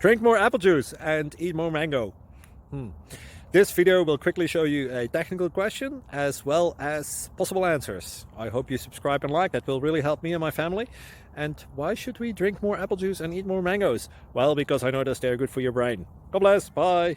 Drink more apple juice and eat more mango. This video will quickly show you a technical question as well as possible answers. I hope you subscribe and like, that will really help me and my family. And why should we drink more apple juice and eat more mangoes? Well, because I noticed they're good for your brain. God bless, bye.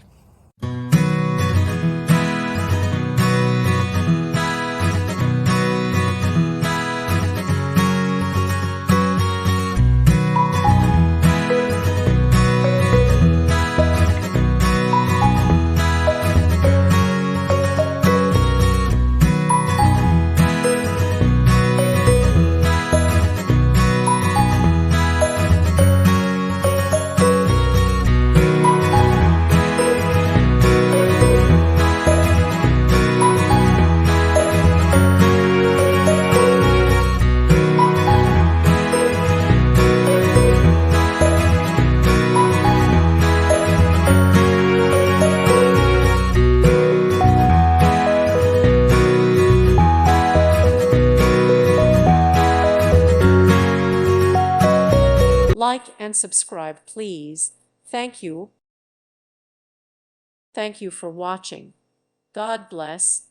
Like and subscribe, please. Thank you. Thank you for watching. God bless.